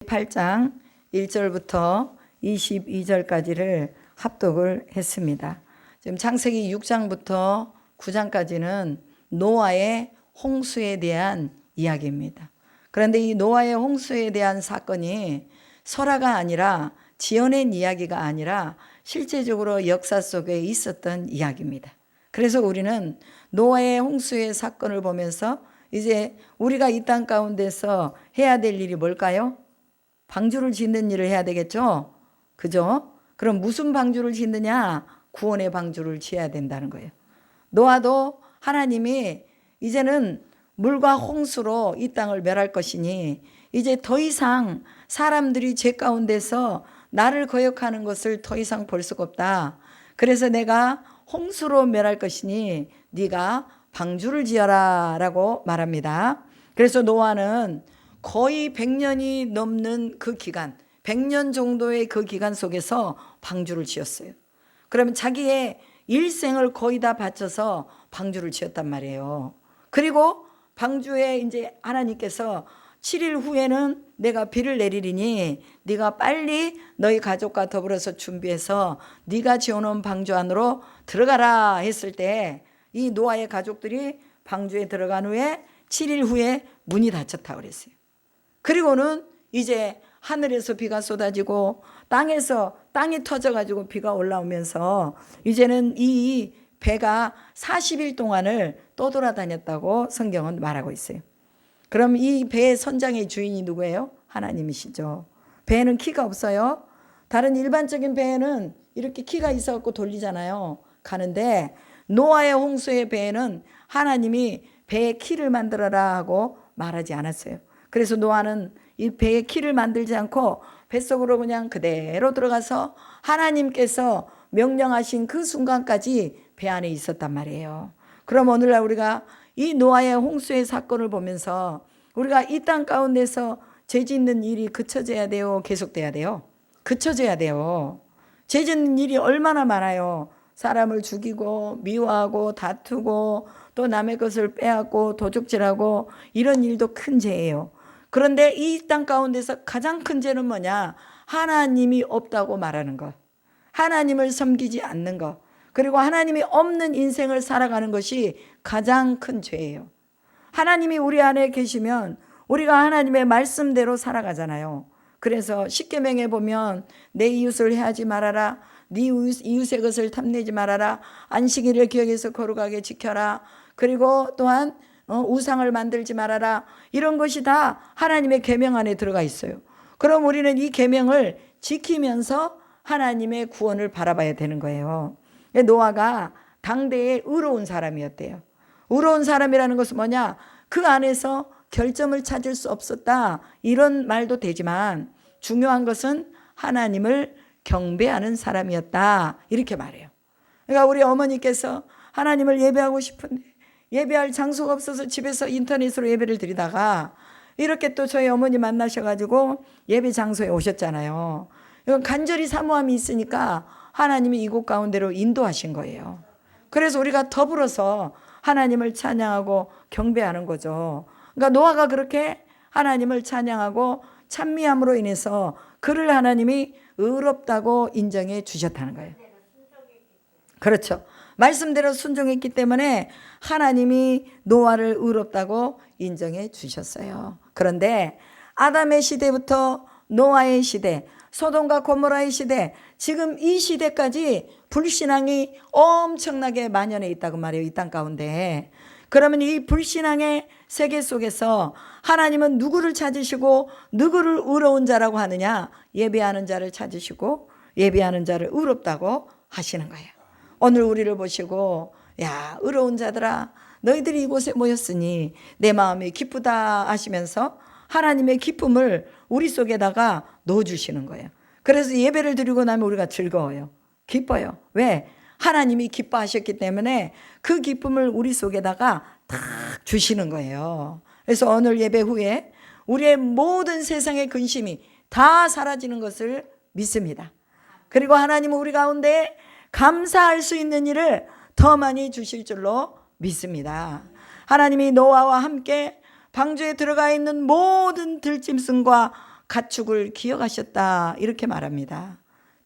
8장 1절부터 22절까지를 합독을 했습니다. 지금 창세기 6장부터 9장까지는 노아의 홍수에 대한 이야기입니다. 그런데 이 노아의 홍수에 대한 사건이 설화가 아니라 지어낸 이야기가 아니라 실제적으로 역사 속에 있었던 이야기입니다. 그래서 우리는 노아의 홍수의 사건을 보면서 이제 우리가 이 땅 가운데서 해야 될 일이 뭘까요? 방주를 짓는 일을 해야 되겠죠? 그죠? 그럼 무슨 방주를 짓느냐? 구원의 방주를 지어야 된다는 거예요. 노아도 하나님이 이제는 물과 홍수로 이 땅을 멸할 것이니 이제 더 이상 사람들이 죄 가운데서 나를 거역하는 것을 더 이상 볼 수가 없다. 그래서 내가 홍수로 멸할 것이니 네가 방주를 지어라 라고 말합니다. 그래서 노아는 거의 100년이 넘는 그 기간, 100년 정도의 그 기간 속에서 방주를 지었어요. 그러면 자기의 일생을 거의 다 바쳐서 방주를 지었단 말이에요. 그리고 방주에 이제 하나님께서 7일 후에는 내가 비를 내리리니 네가 빨리 너희 가족과 더불어서 준비해서 네가 지어놓은 방주 안으로 들어가라 했을 때 이 노아의 가족들이 방주에 들어간 후에 7일 후에 문이 닫혔다고 그랬어요. 그리고는 이제 하늘에서 비가 쏟아지고 땅이 터져가지고 비가 올라오면서 이제는 이 배가 40일 동안을 떠돌아다녔다고 성경은 말하고 있어요. 그럼 이 배의 선장의 주인이 누구예요? 하나님이시죠. 배에는 키가 없어요. 다른 일반적인 배에는 이렇게 키가 있어갖고 돌리잖아요. 가는데 노아의 홍수의 배에는 하나님이 배의 키를 만들어라 하고 말하지 않았어요. 그래서 노아는 이 배의 키를 만들지 않고 뱃속으로 그냥 그대로 들어가서 하나님께서 명령하신 그 순간까지 배 안에 있었단 말이에요. 그럼 오늘날 우리가 이 노아의 홍수의 사건을 보면서 우리가 이 땅 가운데서 죄 짓는 일이 그쳐져야 돼요? 계속돼야 돼요? 그쳐져야 돼요. 죄 짓는 일이 얼마나 많아요. 사람을 죽이고 미워하고 다투고 또 남의 것을 빼앗고 도둑질하고 이런 일도 큰 죄예요. 그런데 이 땅 가운데서 가장 큰 죄는 뭐냐? 하나님이 없다고 말하는 것, 하나님을 섬기지 않는 것, 그리고 하나님이 없는 인생을 살아가는 것이 가장 큰 죄예요. 하나님이 우리 안에 계시면 우리가 하나님의 말씀대로 살아가잖아요. 그래서 십계명에 보면 내 이웃을 해하지 말아라, 네 이웃의 것을 탐내지 말아라, 안식일을 기억해서 거룩하게 지켜라, 그리고 또한 우상을 만들지 말아라, 이런 것이 다 하나님의 계명 안에 들어가 있어요. 그럼 우리는 이 계명을 지키면서 하나님의 구원을 바라봐야 되는 거예요. 노아가 당대에 의로운 사람이었대요. 의로운 사람이라는 것은 뭐냐? 그 안에서 결점을 찾을 수 없었다, 이런 말도 되지만 중요한 것은 하나님을 경배하는 사람이었다, 이렇게 말해요. 그러니까 우리 어머니께서 하나님을 예배하고 싶은데 예배할 장소가 없어서 집에서 인터넷으로 예배를 드리다가 이렇게 또 저희 어머니 만나셔가지고 예배 장소에 오셨잖아요. 이건 간절히 사모함이 있으니까 하나님이 이곳 가운데로 인도하신 거예요. 그래서 우리가 더불어서 하나님을 찬양하고 경배하는 거죠. 그러니까 노아가 그렇게 하나님을 찬양하고 찬미함으로 인해서 그를 하나님이 의롭다고 인정해 주셨다는 거예요. 그렇죠. 말씀대로 순종했기 때문에 하나님이 노아를 의롭다고 인정해 주셨어요. 그런데 아담의 시대부터 노아의 시대, 소돔과 고모라의 시대, 지금 이 시대까지 불신앙이 엄청나게 만연해 있다고 말해요. 이 땅 가운데. 그러면 이 불신앙의 세계 속에서 하나님은 누구를 찾으시고 누구를 의로운 자라고 하느냐? 예배하는 자를 찾으시고 예배하는 자를 의롭다고 하시는 거예요. 오늘 우리를 보시고 야, 의로운 자들아, 너희들이 이곳에 모였으니 내 마음이 기쁘다 하시면서 하나님의 기쁨을 우리 속에다가 넣어주시는 거예요. 그래서 예배를 드리고 나면 우리가 즐거워요. 기뻐요. 왜? 하나님이 기뻐하셨기 때문에 그 기쁨을 우리 속에다가 탁 주시는 거예요. 그래서 오늘 예배 후에 우리의 모든 세상의 근심이 다 사라지는 것을 믿습니다. 그리고 하나님은 우리 가운데 감사할 수 있는 일을 더 많이 주실 줄로 믿습니다. 하나님이 노아와 함께 방주에 들어가 있는 모든 들짐승과 가축을 기억하셨다 이렇게 말합니다.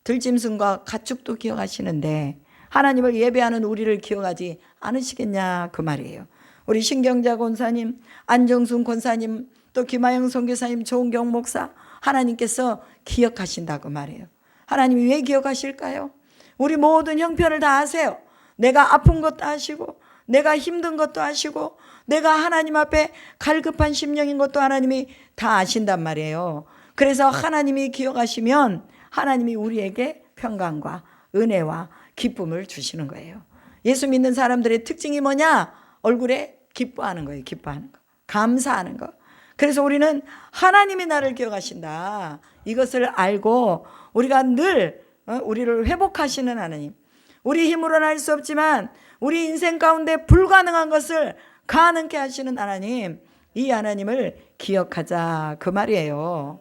들짐승과 가축도 기억하시는데 하나님을 예배하는 우리를 기억하지 않으시겠냐 그 말이에요. 우리 신경자 권사님, 안정순 권사님, 또 김하영 선교사님, 조은경 목사, 하나님께서 기억하신다고 말해요. 하나님이 왜 기억하실까요? 우리 모든 형편을 다 아세요. 내가 아픈 것도 아시고, 내가 힘든 것도 아시고, 내가 하나님 앞에 갈급한 심령인 것도 하나님이 다 아신단 말이에요. 그래서 하나님이 기억하시면 하나님이 우리에게 평강과 은혜와 기쁨을 주시는 거예요. 예수 믿는 사람들의 특징이 뭐냐? 얼굴에 기뻐하는 거예요. 기뻐하는 거, 감사하는 거. 그래서 우리는 하나님이 나를 기억하신다, 이것을 알고 우리가 늘 우리를 회복하시는 하나님, 우리 힘으로는 할 수 없지만 우리 인생 가운데 불가능한 것을 가능케 하시는 하나님, 이 하나님을 기억하자 그 말이에요.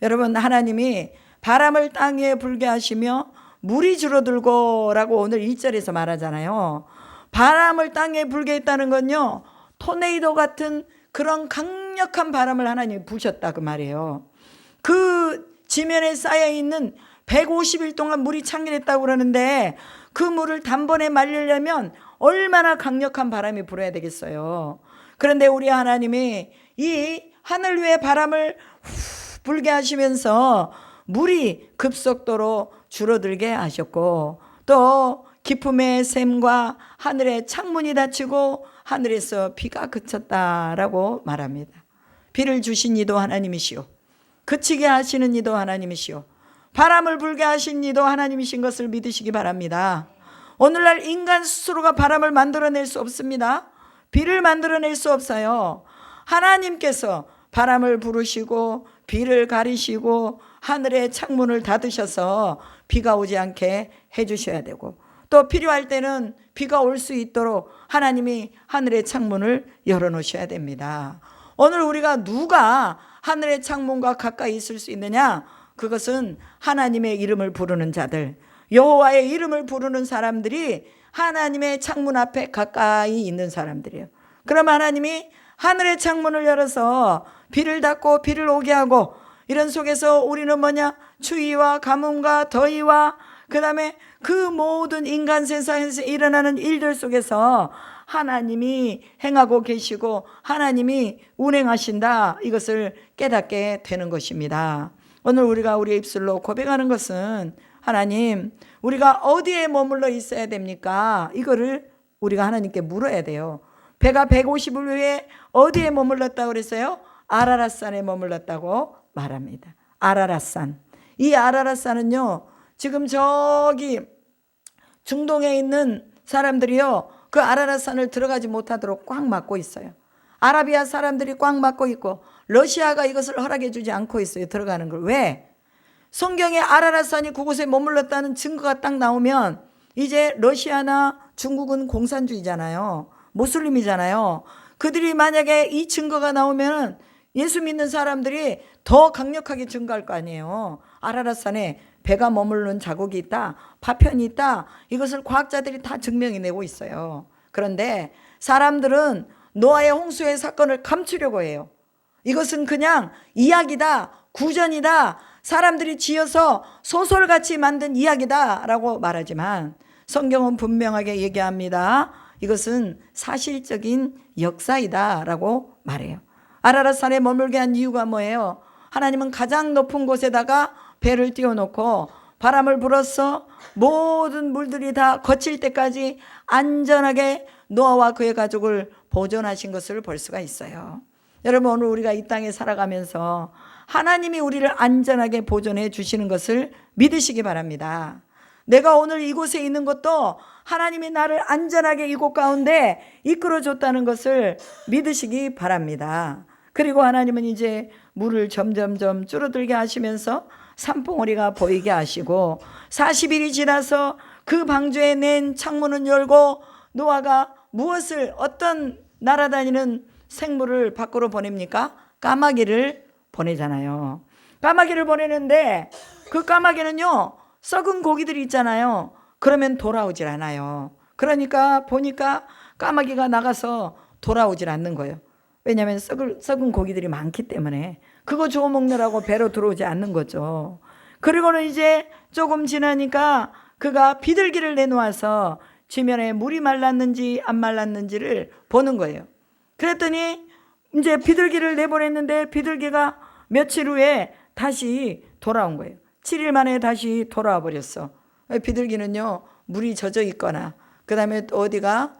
여러분, 하나님이 바람을 땅 위에 불게 하시며 물이 줄어들고 라고 오늘 1절에서 말하잖아요. 바람을 땅에 불게 했다는 건요, 토네이도 같은 그런 강력한 바람을 하나님이 부셨다 그 말이에요. 그 지면에 쌓여있는 150일 동안 물이 창렬했다고 그러는데 그 물을 단번에 말리려면 얼마나 강력한 바람이 불어야 되겠어요. 그런데 우리 하나님이 이 하늘 위에 바람을 불게 하시면서 물이 급속도로 줄어들게 하셨고, 또 기쁨의 샘과 하늘의 창문이 닫히고 하늘에서 비가 그쳤다라고 말합니다. 비를 주신 이도 하나님이시오, 그치게 하시는 이도 하나님이시오, 바람을 불게 하신 이도 하나님이신 것을 믿으시기 바랍니다. 오늘날 인간 스스로가 바람을 만들어낼 수 없습니다. 비를 만들어낼 수 없어요. 하나님께서 바람을 부르시고 비를 가리시고 하늘의 창문을 닫으셔서 비가 오지 않게 해주셔야 되고, 또 필요할 때는 비가 올 수 있도록 하나님이 하늘의 창문을 열어놓으셔야 됩니다. 오늘 우리가 누가 하늘의 창문과 가까이 있을 수 있느냐? 그것은 하나님의 이름을 부르는 자들, 여호와의 이름을 부르는 사람들이 하나님의 창문 앞에 가까이 있는 사람들이에요. 그럼 하나님이 하늘의 창문을 열어서 비를 닫고 비를 오게 하고, 이런 속에서 우리는 뭐냐? 추위와 가뭄과 더위와 그 다음에 그 모든 인간 세상에서 일어나는 일들 속에서 하나님이 행하고 계시고 하나님이 운행하신다, 이것을 깨닫게 되는 것입니다. 오늘 우리가 우리의 입술로 고백하는 것은, 하나님, 우리가 어디에 머물러 있어야 됩니까? 이거를 우리가 하나님께 물어야 돼요. 배가 150일 후에 어디에 머물렀다고 그랬어요? 아라랏산에 머물렀다고 말합니다. 아라랏산. 이 아라랏산은요, 지금 저기 중동에 있는 사람들이요, 그 아라랏산을 들어가지 못하도록 꽉 막고 있어요. 아라비아 사람들이 꽉 막고 있고 러시아가 이것을 허락해 주지 않고 있어요, 들어가는 걸. 왜? 성경에 아라랏산이 그곳에 머물렀다는 증거가 딱 나오면 이제 러시아나 중국은 공산주의잖아요, 모슬림이잖아요. 그들이 만약에 이 증거가 나오면 예수 믿는 사람들이 더 강력하게 증거할 거 아니에요. 아라랏산에 배가 머무른 자국이 있다, 파편이 있다, 이것을 과학자들이 다 증명해내고 있어요. 그런데 사람들은 노아의 홍수의 사건을 감추려고 해요. 이것은 그냥 이야기다, 구전이다, 사람들이 지어서 소설같이 만든 이야기다 라고 말하지만 성경은 분명하게 얘기합니다. 이것은 사실적인 역사이다 라고 말해요. 아라랏산에 머물게 한 이유가 뭐예요? 하나님은 가장 높은 곳에다가 배를 띄워놓고 바람을 불어서 모든 물들이 다 거칠 때까지 안전하게 노아와 그의 가족을 보존하신 것을 볼 수가 있어요. 여러분, 오늘 우리가 이 땅에 살아가면서 하나님이 우리를 안전하게 보존해 주시는 것을 믿으시기 바랍니다. 내가 오늘 이곳에 있는 것도 하나님이 나를 안전하게 이곳 가운데 이끌어 줬다는 것을 믿으시기 바랍니다. 그리고 하나님은 이제 물을 점점점 줄어들게 하시면서 산봉우리가 보이게 하시고 40일이 지나서 그 방주에 낸 창문은 열고 노아가 무엇을, 어떤 날아다니는 생물을 밖으로 보냅니까? 까마귀를 보내잖아요. 까마귀를 보내는데 그 까마귀는요, 썩은 고기들이 있잖아요. 그러면 돌아오질 않아요. 그러니까 보니까 까마귀가 나가서 돌아오질 않는 거예요. 왜냐하면 썩은 고기들이 많기 때문에. 그거 주워 먹느라고 배로 들어오지 않는 거죠. 그리고는 이제 조금 지나니까 그가 비둘기를 내놓아서 지면에 물이 말랐는지 안 말랐는지를 보는 거예요. 그랬더니 이제 비둘기를 내보냈는데 비둘기가 며칠 후에 다시 돌아온 거예요. 7일 만에 다시 돌아와 버렸어. 비둘기는요, 물이 젖어 있거나 그 다음에 어디가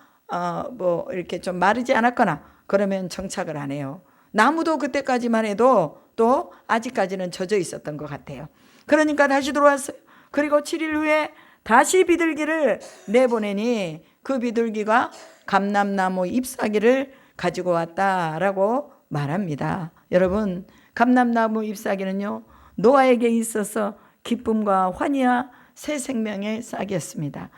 뭐 이렇게 좀 마르지 않았거나 그러면 정착을 안 해요. 나무도 그때까지만 해도 또 아직까지는 젖어 있었던 것 같아요. 그러니까 다시 들어왔어요. 그리고 7일 후에 다시 비둘기를 내보내니 그 비둘기가 감람나무 잎사귀를 가지고 왔다라고 말합니다. 여러분, 감람나무 잎사귀는요, 노아에게 있어서 기쁨과 환희와 새 생명의 싹이었습니다.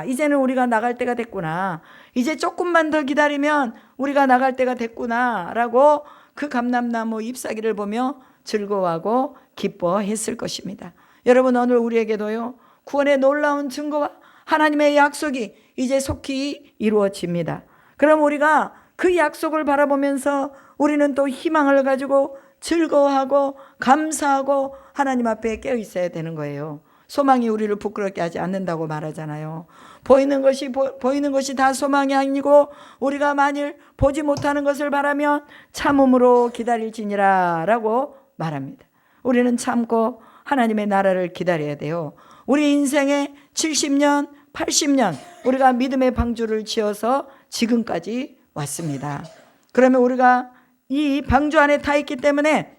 이제는 우리가 나갈 때가 됐구나. 이제 조금만 더 기다리면 우리가 나갈 때가 됐구나 라고 그 감람나무 잎사귀를 보며 즐거워하고 기뻐했을 것입니다. 여러분, 오늘 우리에게도요, 구원의 놀라운 증거와 하나님의 약속이 이제 속히 이루어집니다. 그럼 우리가 그 약속을 바라보면서 우리는 또 희망을 가지고 즐거워하고 감사하고 하나님 앞에 깨어 있어야 되는 거예요. 소망이 우리를 부끄럽게 하지 않는다고 말하잖아요. 보이는 것이 다 소망이 아니고 우리가 만일 보지 못하는 것을 바라면 참음으로 기다릴지니라 라고 말합니다. 우리는 참고 하나님의 나라를 기다려야 돼요. 우리 인생에 70년, 80년 우리가 믿음의 방주를 지어서 지금까지 왔습니다. 그러면 우리가 이 방주 안에 타 있기 때문에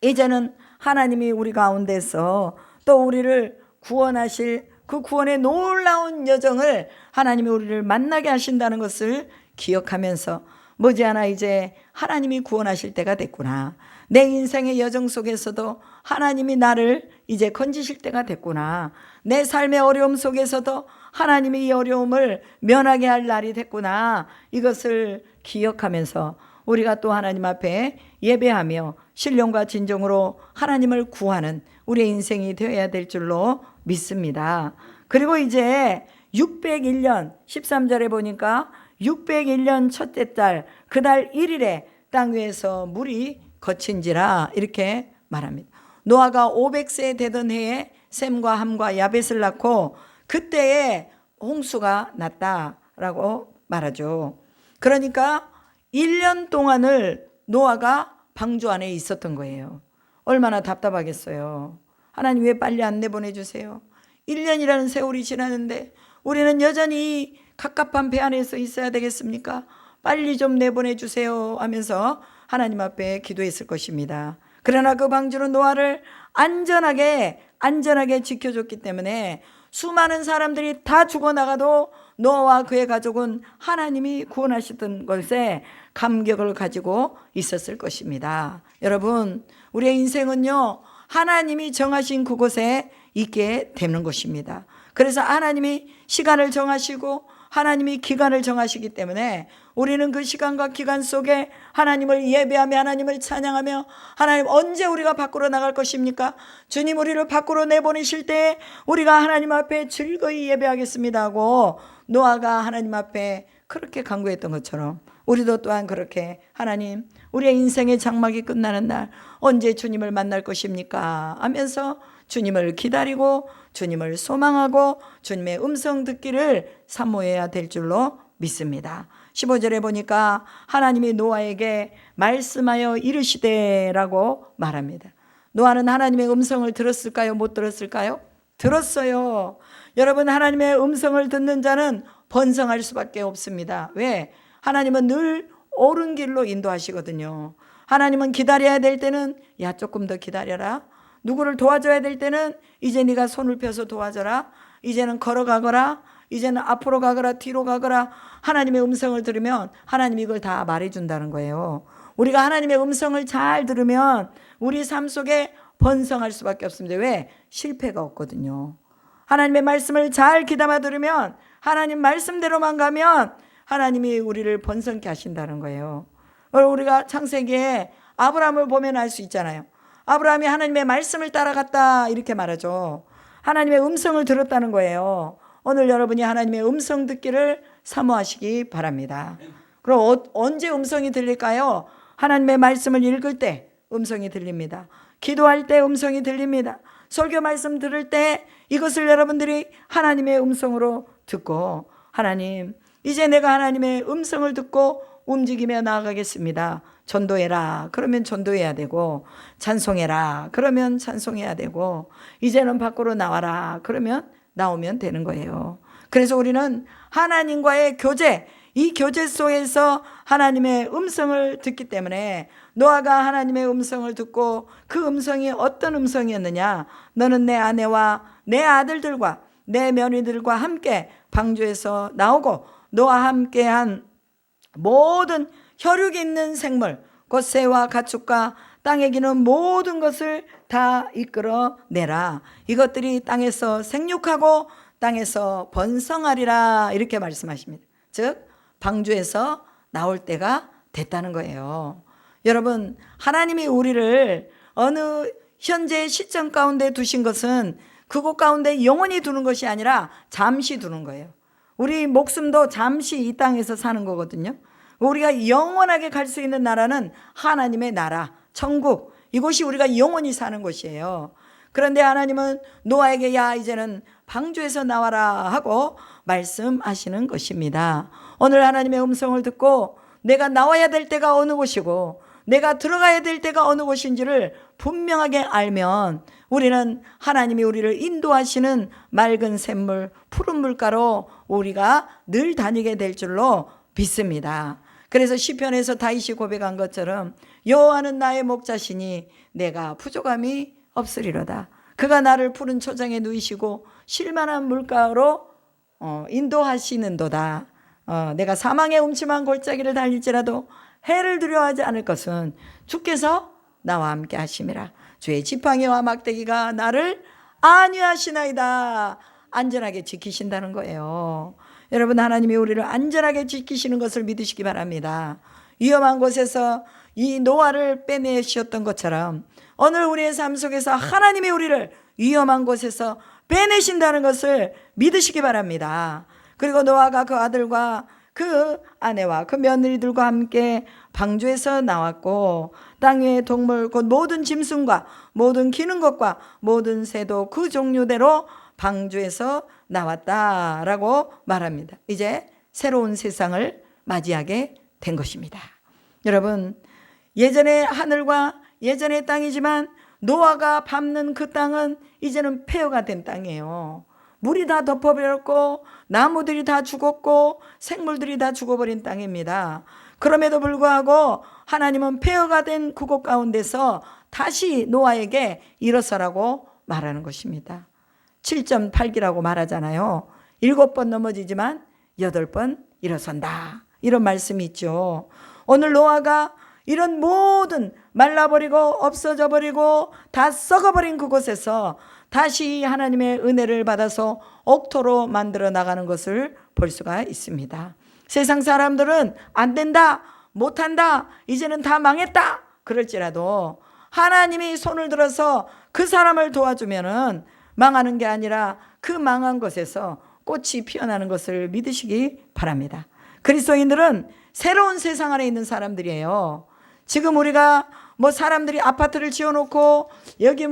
이제는 하나님이 우리 가운데서 또 우리를 구원하실 그 구원의 놀라운 여정을 하나님이 우리를 만나게 하신다는 것을 기억하면서 머지않아 이제 하나님이 구원하실 때가 됐구나. 내 인생의 여정 속에서도 하나님이 나를 이제 건지실 때가 됐구나. 내 삶의 어려움 속에서도 하나님이 이 어려움을 면하게 할 날이 됐구나. 이것을 기억하면서 우리가 또 하나님 앞에 예배하며 신령과 진정으로 하나님을 구하는 우리의 인생이 되어야 될 줄로 믿습니다. 그리고 이제 601년 13절에 보니까 601년 첫째 달 그달 1일에 땅 위에서 물이 거친지라 이렇게 말합니다. 노아가 500세 되던 해에 셈과 함과 야벳을 낳고 그때에 홍수가 났다라고 말하죠. 그러니까 1년 동안을 노아가 방주 안에 있었던 거예요. 얼마나 답답하겠어요. 하나님 왜 빨리 안 내보내주세요? 1년이라는 세월이 지났는데 우리는 여전히 갑갑한 배 안에서 있어야 되겠습니까? 빨리 좀 내보내주세요 하면서 하나님 앞에 기도했을 것입니다. 그러나 그 방주는 노아를 안전하게 지켜줬기 때문에 수많은 사람들이 다 죽어나가도 노아와 그의 가족은 하나님이 구원하셨던 것에 감격을 가지고 있었을 것입니다. 여러분, 우리의 인생은요, 하나님이 정하신 그곳에 있게 되는 것입니다. 그래서 하나님이 시간을 정하시고 하나님이 기간을 정하시기 때문에 우리는 그 시간과 기간 속에 하나님을 예배하며 하나님을 찬양하며 하나님 언제 우리가 밖으로 나갈 것입니까? 주님 우리를 밖으로 내보내실 때 우리가 하나님 앞에 즐거이 예배하겠습니다 하고 노아가 하나님 앞에 그렇게 간구했던 것처럼 우리도 또한 그렇게 하나님 우리의 인생의 장막이 끝나는 날 언제 주님을 만날 것입니까? 하면서 주님을 기다리고 주님을 소망하고 주님의 음성 듣기를 사모해야 될 줄로 믿습니다. 15절에 보니까 하나님이 노아에게 말씀하여 이르시되라고 말합니다. 노아는 하나님의 음성을 들었을까요? 못 들었을까요? 들었어요. 여러분, 하나님의 음성을 듣는 자는 번성할 수밖에 없습니다. 왜? 하나님은 늘 옳은 길로 인도하시거든요. 하나님은 기다려야 될 때는 야 조금 더 기다려라. 누구를 도와줘야 될 때는 이제 네가 손을 펴서 도와줘라. 이제는 걸어가거라. 이제는 앞으로 가거라 뒤로 가거라. 하나님의 음성을 들으면 하나님이 이걸 다 말해준다는 거예요. 우리가 하나님의 음성을 잘 들으면 우리 삶 속에 번성할 수밖에 없습니다. 왜? 실패가 없거든요. 하나님의 말씀을 잘 귀담아 들으면 하나님 말씀대로만 가면 하나님이 우리를 번성케 하신다는 거예요. 우리가 창세기에 아브라함을 보면 알 수 있잖아요. 아브라함이 하나님의 말씀을 따라갔다 이렇게 말하죠. 하나님의 음성을 들었다는 거예요. 오늘 여러분이 하나님의 음성 듣기를 사모하시기 바랍니다. 그럼 언제 음성이 들릴까요? 하나님의 말씀을 읽을 때, 음성이 들립니다. 기도할 때 음성이 들립니다. 설교 말씀 들을 때 이것을 여러분들이 하나님의 음성으로 듣고, 하나님, 이제 내가 하나님의 음성을 듣고 움직이며 나아가겠습니다. 전도해라. 그러면 전도해야 되고, 찬송해라. 그러면 찬송해야 되고, 이제는 밖으로 나와라. 그러면 나오면 되는 거예요. 그래서 우리는 하나님과의 교제, 이 교제 속에서 하나님의 음성을 듣기 때문에, 노아가 하나님의 음성을 듣고 그 음성이 어떤 음성이었느냐? 너는 내 아내와 내 아들들과 내 며느리들과 함께 방주에서 나오고 너와 함께한 모든 혈육이 있는 생물, 곧 새와 가축과 땅에 기는 모든 것을 다 이끌어내라. 이것들이 땅에서 생육하고 땅에서 번성하리라. 이렇게 말씀하십니다. 즉 방주에서 나올 때가 됐다는 거예요. 여러분, 하나님이 우리를 어느 현재 시점 가운데 두신 것은 그곳 가운데 영원히 두는 것이 아니라 잠시 두는 거예요. 우리 목숨도 잠시 이 땅에서 사는 거거든요. 우리가 영원하게 갈 수 있는 나라는 하나님의 나라, 천국, 이곳이 우리가 영원히 사는 곳이에요. 그런데 하나님은 노아에게 야 이제는 방주에서 나와라 하고 말씀하시는 것입니다. 오늘 하나님의 음성을 듣고 내가 나와야 될 때가 어느 곳이고 내가 들어가야 될 때가 어느 곳인지를 분명하게 알면 우리는 하나님이 우리를 인도하시는 맑은 샘물, 푸른 물가로 우리가 늘 다니게 될 줄로 믿습니다. 그래서 시편에서 다윗이 고백한 것처럼 여호와는 나의 목자시니 내가 부족함이 없으리로다. 그가 나를 푸른 초장에 누이시고 쉴만한 물가로 인도하시는도다. 내가 사망의 음침한 골짜기를 달릴지라도 해를 두려워하지 않을 것은 주께서 나와 함께 하심이라. 주의 지팡이와 막대기가 나를 안위하시나이다. 안전하게 지키신다는 거예요. 여러분, 하나님이 우리를 안전하게 지키시는 것을 믿으시기 바랍니다. 위험한 곳에서 이 노아를 빼내셨던 것처럼 오늘 우리의 삶 속에서 하나님이 우리를 위험한 곳에서 빼내신다는 것을 믿으시기 바랍니다. 그리고 노아가 그 아들과 그 아내와 그 며느리들과 함께 방주에서 나왔고 땅 위의 동물 곧 모든 짐승과 모든 기는 것과 모든 새도 그 종류대로 방주에서 나왔다라고 말합니다. 이제 새로운 세상을 맞이하게 된 것입니다. 여러분, 예전의 하늘과 예전의 땅이지만 노아가 밟는 그 땅은 이제는 폐허가 된 땅이에요. 물이 다 덮어버렸고 나무들이 다 죽었고 생물들이 다 죽어버린 땅입니다. 그럼에도 불구하고 하나님은 폐허가 된 그곳 가운데서 다시 노아에게 일어서라고 말하는 것입니다. 7.8기라고 말하잖아요. 7번 넘어지지만 8번 일어선다. 이런 말씀이 있죠. 오늘 노아가 이런 모든 말라버리고 없어져 버리고 다 썩어버린 그곳에서 다시 하나님의 은혜를 받아서 옥토로 만들어 나가는 것을 볼 수가 있습니다. 세상 사람들은 안 된다, 못한다, 이제는 다 망했다 그럴지라도 하나님이 손을 들어서 그 사람을 도와주면은 망하는 게 아니라 그 망한 것에서 꽃이 피어나는 것을 믿으시기 바랍니다. 그리스도인들은 새로운 세상 안에 있는 사람들이에요. 지금 우리가 사람들이 아파트를 지어놓고 여기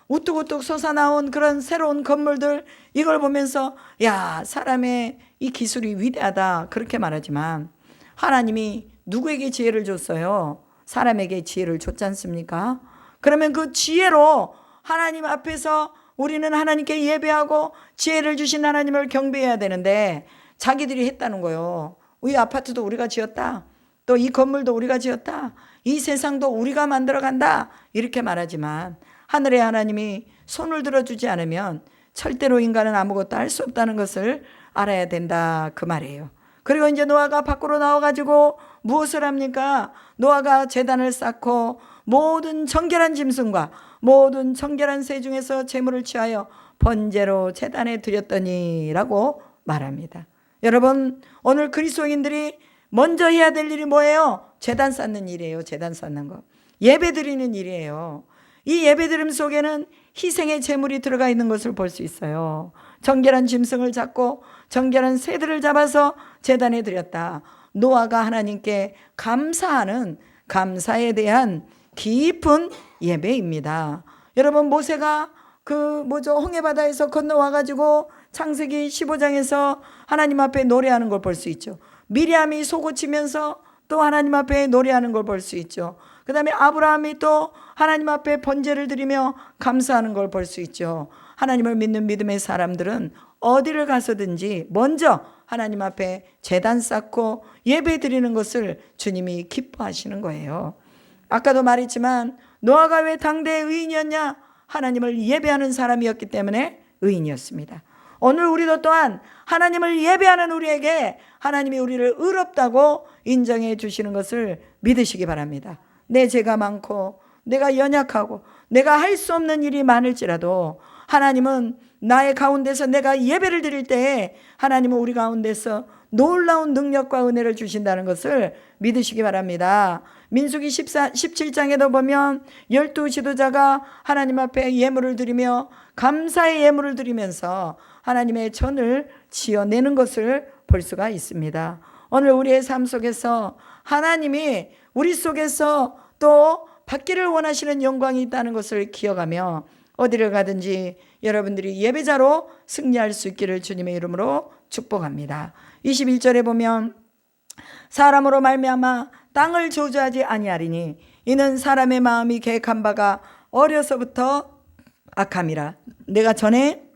우뚝우뚝 솟아나온 그런 새로운 건물들, 이걸 보면서 야, 사람의 이 기술이 위대하다 그렇게 말하지만 하나님이 누구에게 지혜를 줬어요? 사람에게 지혜를 줬지 않습니까? 그러면 그 지혜로 하나님 앞에서 우리는 하나님께 예배하고 지혜를 주신 하나님을 경배해야 되는데 자기들이 했다는 거예요. 이 아파트도 우리가 지었다, 또 이 건물도 우리가 지었다, 이 세상도 우리가 만들어간다 이렇게 말하지만 하늘의 하나님이 손을 들어주지 않으면 절대로 인간은 아무것도 할 수 없다는 것을 알아야 된다 그 말이에요. 그리고 이제 노아가 밖으로 나와가지고 무엇을 합니까? 노아가 제단을 쌓고 모든 정결한 짐승과 모든 정결한 새 중에서 제물을 취하여 번제로 제단에 드렸더니라고 말합니다. 여러분, 오늘 그리스도인들이 먼저 해야 될 일이 뭐예요? 제단 쌓는 일이에요. 제단 쌓는 거. 예배 드리는 일이에요. 이 예배 드림 속에는 희생의 제물이 들어가 있는 것을 볼 수 있어요. 정결한 짐승을 잡고 정결한 새들을 잡아서 제단에 드렸다. 노아가 하나님께 감사하는, 감사에 대한 깊은 예배입니다. 여러분, 모세가 홍해바다에서 건너와가지고 창세기 15장에서 하나님 앞에 노래하는 걸 볼 수 있죠. 미리암이 소고치면서 또 하나님 앞에 노래하는 걸 볼 수 있죠. 그 다음에 아브라함이 또 하나님 앞에 번제를 드리며 감사하는 걸 볼 수 있죠. 하나님을 믿는 믿음의 사람들은 어디를 가서든지 먼저 하나님 앞에 제단 쌓고 예배 드리는 것을 주님이 기뻐하시는 거예요. 아까도 말했지만 노아가 왜 당대의 의인이었냐? 하나님을 예배하는 사람이었기 때문에 의인이었습니다. 오늘 우리도 또한 하나님을 예배하는 우리에게 하나님이 우리를 의롭다고 인정해 주시는 것을 믿으시기 바랍니다. 내 죄가 많고 내가 연약하고 내가 할 수 없는 일이 많을지라도 하나님은 나의 가운데서 내가 예배를 드릴 때에 하나님은 우리 가운데서 놀라운 능력과 은혜를 주신다는 것을 믿으시기 바랍니다. 민수기 17장에도 보면 12지도자가 하나님 앞에 예물을 드리며 감사의 예물을 드리면서 하나님의 전을 지어내는 것을 볼 수가 있습니다. 오늘 우리의 삶 속에서 하나님이 우리 속에서 또 받기를 원하시는 영광이 있다는 것을 기억하며 어디를 가든지 여러분들이 예배자로 승리할 수 있기를 주님의 이름으로 축복합니다. 21절에 보면 사람으로 말미암아 땅을 저주하지 아니하리니 이는 사람의 마음이 계획한 바가 어려서부터 악함이라. 내가 전에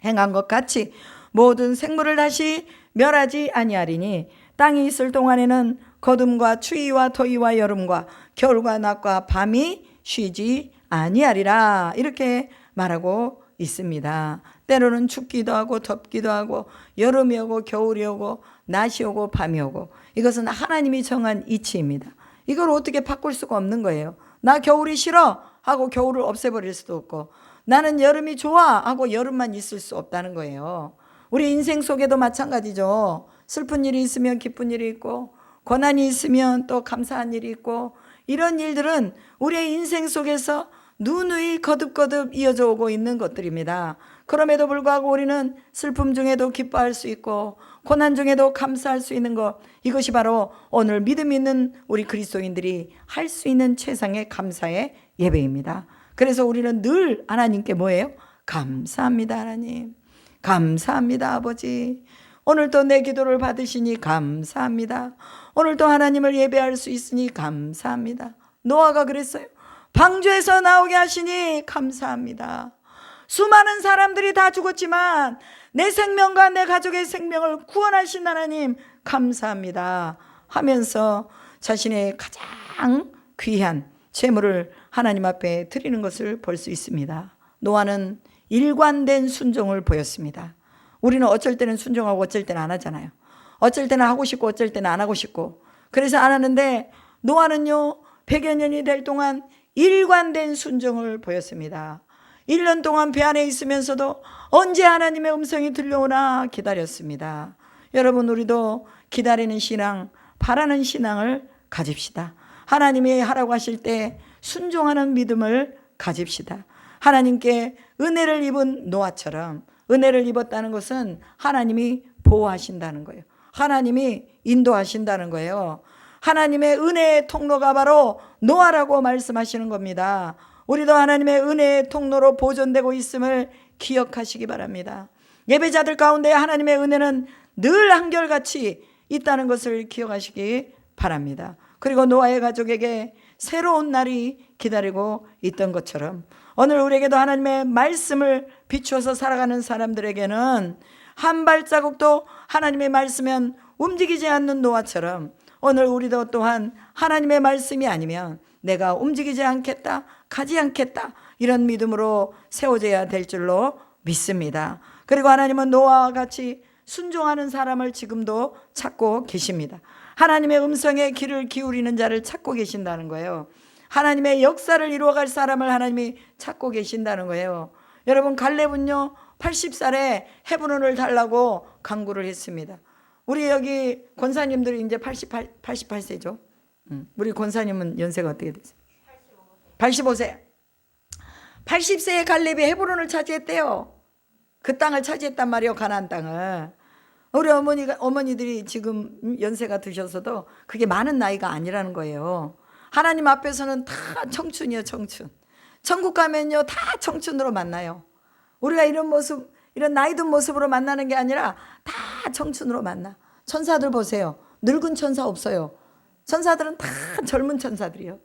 행한 것 같이 모든 생물을 다시 멸하지 아니하리니 땅이 있을 동안에는 거둠과 추위와 더위와 여름과 겨울과 낮과 밤이 쉬지 아니하리라. 이렇게 말하고 있습니다. 때로는 춥기도 하고 덥기도 하고 여름이 오고 겨울이 오고 낮이 오고 밤이 오고 이것은 하나님이 정한 이치입니다. 이걸 어떻게 바꿀 수가 없는 거예요. 나 겨울이 싫어 하고 겨울을 없애버릴 수도 없고 나는 여름이 좋아 하고 여름만 있을 수 없다는 거예요. 우리 인생 속에도 마찬가지죠. 슬픈 일이 있으면 기쁜 일이 있고 고난이 있으면 또 감사한 일이 있고 이런 일들은 우리의 인생 속에서 누누이 거듭거듭 이어져 오고 있는 것들입니다. 그럼에도 불구하고 우리는 슬픔 중에도 기뻐할 수 있고 고난 중에도 감사할 수 있는 것, 이것이 바로 오늘 믿음 있는 우리 그리스도인들이 할 수 있는 최상의 감사의 예배입니다. 그래서 우리는 늘 하나님께 뭐예요? 감사합니다 하나님, 감사합니다 아버지, 오늘도 내 기도를 받으시니 감사합니다. 오늘도 하나님을 예배할 수 있으니 감사합니다. 노아가 그랬어요. 방주에서 나오게 하시니 감사합니다. 수많은 사람들이 다 죽었지만 내 생명과 내 가족의 생명을 구원하신 하나님 감사합니다 하면서 자신의 가장 귀한 재물을 하나님 앞에 드리는 것을 볼 수 있습니다. 노아는 일관된 순종을 보였습니다. 우리는 어쩔 때는 순종하고 어쩔 때는 안 하잖아요. 어쩔 때는 하고 싶고 어쩔 때는 안 하고 싶고 그래서 안 하는데 노아는요 100여 년이 될 동안 일관된 순종을 보였습니다. 1년 동안 배 안에 있으면서도 언제 하나님의 음성이 들려오나 기다렸습니다. 여러분 우리도 기다리는 신앙, 바라는 신앙을 가집시다. 하나님이 하라고 하실 때 순종하는 믿음을 가집시다. 하나님께 은혜를 입은 노아처럼 은혜를 입었다는 것은 하나님이 보호하신다는 거예요. 하나님이 인도하신다는 거예요. 하나님의 은혜의 통로가 바로 노아라고 말씀하시는 겁니다. 우리도 하나님의 은혜의 통로로 보존되고 있음을 기억하시기 바랍니다. 예배자들 가운데 하나님의 은혜는 늘 한결같이 있다는 것을 기억하시기 바랍니다. 그리고 노아의 가족에게 새로운 날이 기다리고 있던 것처럼 오늘 우리에게도 하나님의 말씀을 비추어서 살아가는 사람들에게는 한 발자국도 하나님의 말씀은 움직이지 않는 노아처럼 오늘 우리도 또한 하나님의 말씀이 아니면 내가 움직이지 않겠다, 가지 않겠다 이런 믿음으로 세워져야 될 줄로 믿습니다. 그리고 하나님은 노아와 같이 순종하는 사람을 지금도 찾고 계십니다. 하나님의 음성에 귀를 기울이는 자를 찾고 계신다는 거예요. 하나님의 역사를 이루어갈 사람을 하나님이 찾고 계신다는 거예요. 여러분 갈렙은요 80살에 헤브론을 달라고 강구를 했습니다. 우리 여기 권사님들이 이제 88세죠. 우리 권사님은 연세가 어떻게 되세요? 85세. 80세에 갈렙이 헤브론을 차지했대요. 그 땅을 차지했단 말이에요. 가나안 땅을. 우리 어머니들이 지금 연세가 드셔서도 그게 많은 나이가 아니라는 거예요. 하나님 앞에서는 다 청춘이요, 청춘. 천국 가면요, 다 청춘으로 만나요. 우리가 이런 모습, 이런 나이 든 모습으로 만나는 게 아니라 다 청춘으로 만나. 천사들 보세요. 늙은 천사 없어요. 천사들은 다 젊은 천사들이요.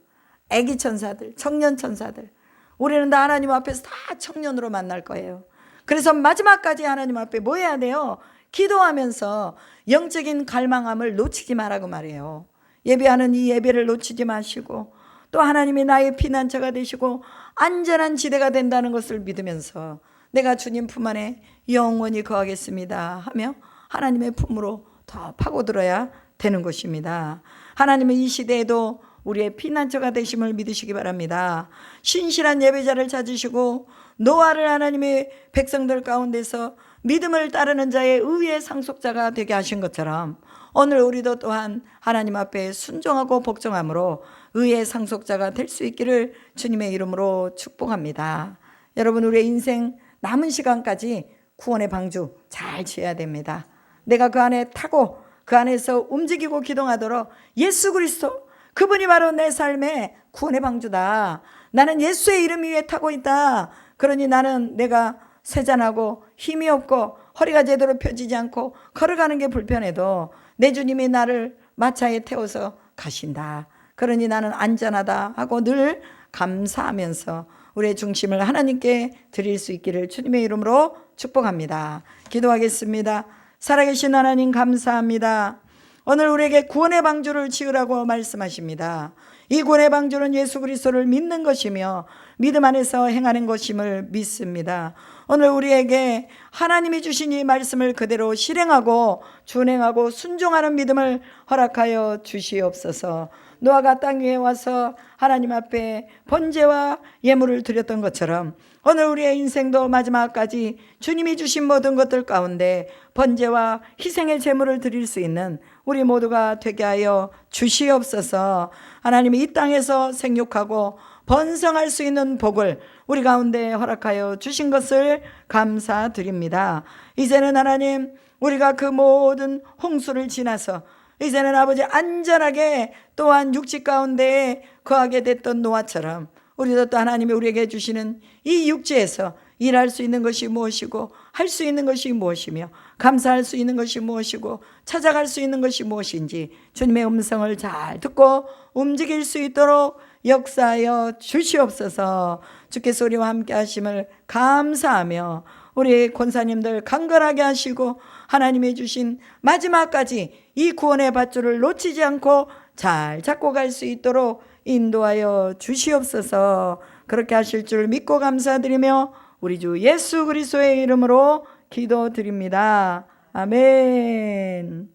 애기 천사들, 청년 천사들. 우리는 다 하나님 앞에서 다 청년으로 만날 거예요. 그래서 마지막까지 하나님 앞에 뭐 해야 돼요? 기도하면서 영적인 갈망함을 놓치지 말라고 말해요. 예배하는 이 예배를 놓치지 마시고, 또 하나님이 나의 피난처가 되시고 안전한 지대가 된다는 것을 믿으면서 내가 주님 품 안에 영원히 거하겠습니다 하며 하나님의 품으로 더 파고들어야 되는 것입니다. 하나님은 이 시대에도 우리의 피난처가 되심을 믿으시기 바랍니다. 신실한 예배자를 찾으시고 노아를 하나님의 백성들 가운데서 믿음을 따르는 자의 의의 상속자가 되게 하신 것처럼 오늘 우리도 또한 하나님 앞에 순종하고 복종함으로 의의 상속자가 될 수 있기를 주님의 이름으로 축복합니다. 여러분, 우리의 인생 남은 시간까지 구원의 방주 잘 지어야 됩니다. 내가 그 안에 타고 그 안에서 움직이고 기동하도록 예수 그리스도, 그분이 바로 내 삶의 구원의 방주다. 나는 예수의 이름 위에 타고 있다. 그러니 나는 내가 쇠잔하고 힘이 없고 허리가 제대로 펴지지 않고 걸어가는 게 불편해도 내 주님이 나를 마차에 태워서 가신다. 그러니 나는 안전하다 하고 늘 감사하면서 우리의 중심을 하나님께 드릴 수 있기를 주님의 이름으로 축복합니다. 기도하겠습니다. 살아계신 하나님 감사합니다. 오늘 우리에게 구원의 방주를 지으라고 말씀하십니다. 이 구원의 방주는 예수 그리스도를 믿는 것이며 믿음 안에서 행하는 것임을 믿습니다. 오늘 우리에게 하나님이 주신 이 말씀을 그대로 실행하고 준행하고 순종하는 믿음을 허락하여 주시옵소서. 노아가 땅 위에 와서 하나님 앞에 번제와 예물을 드렸던 것처럼 오늘 우리의 인생도 마지막까지 주님이 주신 모든 것들 가운데 번제와 희생의 제물을 드릴 수 있는 우리 모두가 되게 하여 주시옵소서. 하나님이 이 땅에서 생육하고 번성할 수 있는 복을 우리 가운데 허락하여 주신 것을 감사드립니다. 이제는 하나님, 우리가 그 모든 홍수를 지나서 이제는 아버지 안전하게 또한 육지 가운데 거하게 됐던 노아처럼 우리도 또 하나님이 우리에게 주시는 이 육지에서 일할 수 있는 것이 무엇이고 할 수 있는 것이 무엇이며 감사할 수 있는 것이 무엇이고 찾아갈 수 있는 것이 무엇인지 주님의 음성을 잘 듣고 움직일 수 있도록 역사하여 주시옵소서. 주께서 우리와 함께 하심을 감사하며 우리 권사님들 강건하게 하시고 하나님이 주신 마지막까지 이 구원의 밧줄을 놓치지 않고 잘 잡고 갈 수 있도록 인도하여 주시옵소서. 그렇게 하실 줄 믿고 감사드리며 우리 주 예수 그리스도의 이름으로 기도드립니다. 아멘.